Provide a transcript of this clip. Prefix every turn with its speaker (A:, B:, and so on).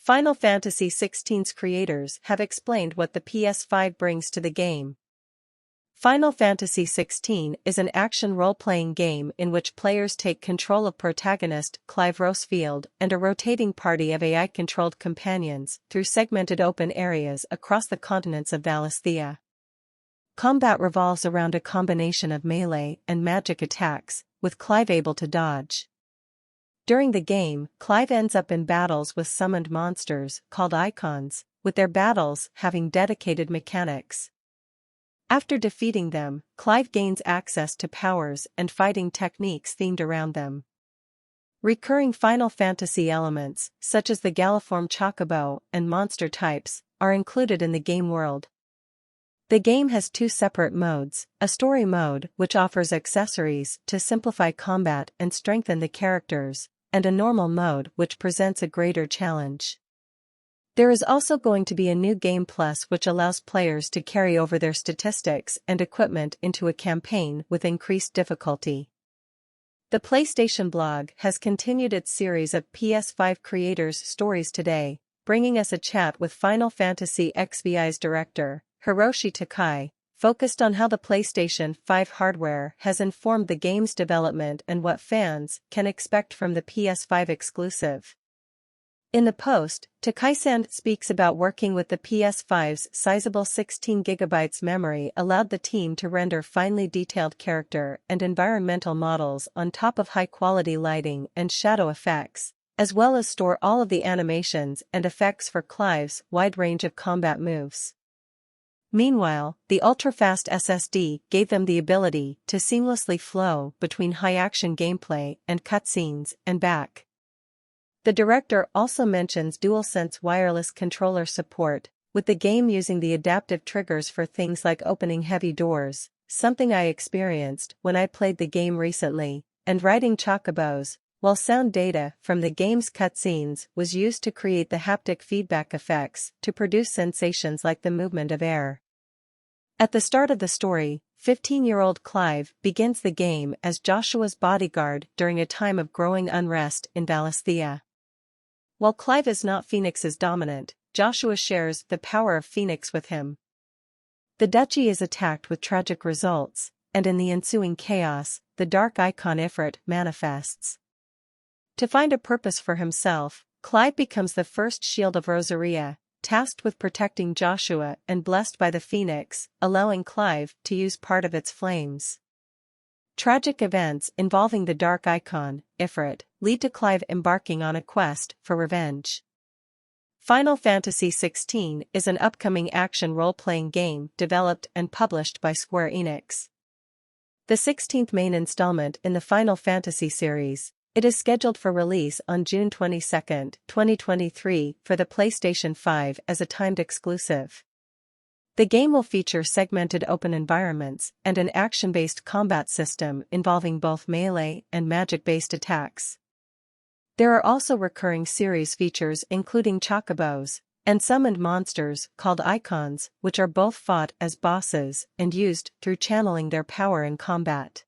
A: Final Fantasy XVI's creators have explained what the PS5 brings to the game. Final Fantasy XVI is an action role-playing game in which players take control of protagonist Clive Rosefield and a rotating party of AI-controlled companions through segmented open areas across the continents of Valisthea. Combat revolves around a combination of melee and magic attacks, with Clive able to dodge. During the game, Clive ends up in battles with summoned monsters called icons, with their battles having dedicated mechanics. After defeating them, Clive gains access to powers and fighting techniques themed around them. Recurring Final Fantasy elements, such as the Galliform chocobo and monster types, are included in the game world. The game has two separate modes, a story mode which offers accessories to simplify combat and strengthen the characters, and a normal mode which presents a greater challenge. There is also going to be a new Game Plus which allows players to carry over their statistics and equipment into a campaign with increased difficulty. The PlayStation blog has continued its series of PS5 Creators stories today, bringing us a chat with Final Fantasy Xvi'S director, Hiroshi Takai, focused on how the PlayStation 5 hardware has informed the game's development and what fans can expect from the PS5 exclusive. In the post, Takai-san speaks about working with the PS5's sizeable 16GB memory allowed the team to render finely detailed character and environmental models on top of high-quality lighting and shadow effects, as well as store all of the animations and effects for Clive's wide range of combat moves. Meanwhile, the ultra-fast SSD gave them the ability to seamlessly flow between high-action gameplay and cutscenes and back. The director also mentions DualSense Wireless Controller support, with the game using the adaptive triggers for things like opening heavy doors, something I experienced when I played the game recently, and riding chocobos, while sound data from the game's cutscenes was used to create the haptic feedback effects to produce sensations like the movement of air. At the start of the story, 15-year-old Clive begins the game as Joshua's bodyguard during a time of growing unrest in Valisthea. While Clive is not Phoenix's dominant, Joshua shares the power of Phoenix with him. The duchy is attacked with tragic results, and in the ensuing chaos, the dark icon Ifrit manifests. To find a purpose for himself, Clive becomes the first Shield of Rosaria, tasked with protecting Joshua and blessed by the Phoenix, allowing Clive to use part of its flames. Tragic events involving the dark icon, Ifrit, lead to Clive embarking on a quest for revenge. Final Fantasy XVI is an upcoming action role-playing game developed and published by Square Enix. The 16th main installment in the Final Fantasy series, it is scheduled for release on June 22, 2023 for the PlayStation 5 as a timed exclusive. The game will feature segmented open environments and an action-based combat system involving both melee and magic-based attacks. There are also recurring series features including chocobos and summoned monsters called icons, which are both fought as bosses and used through channeling their power in combat.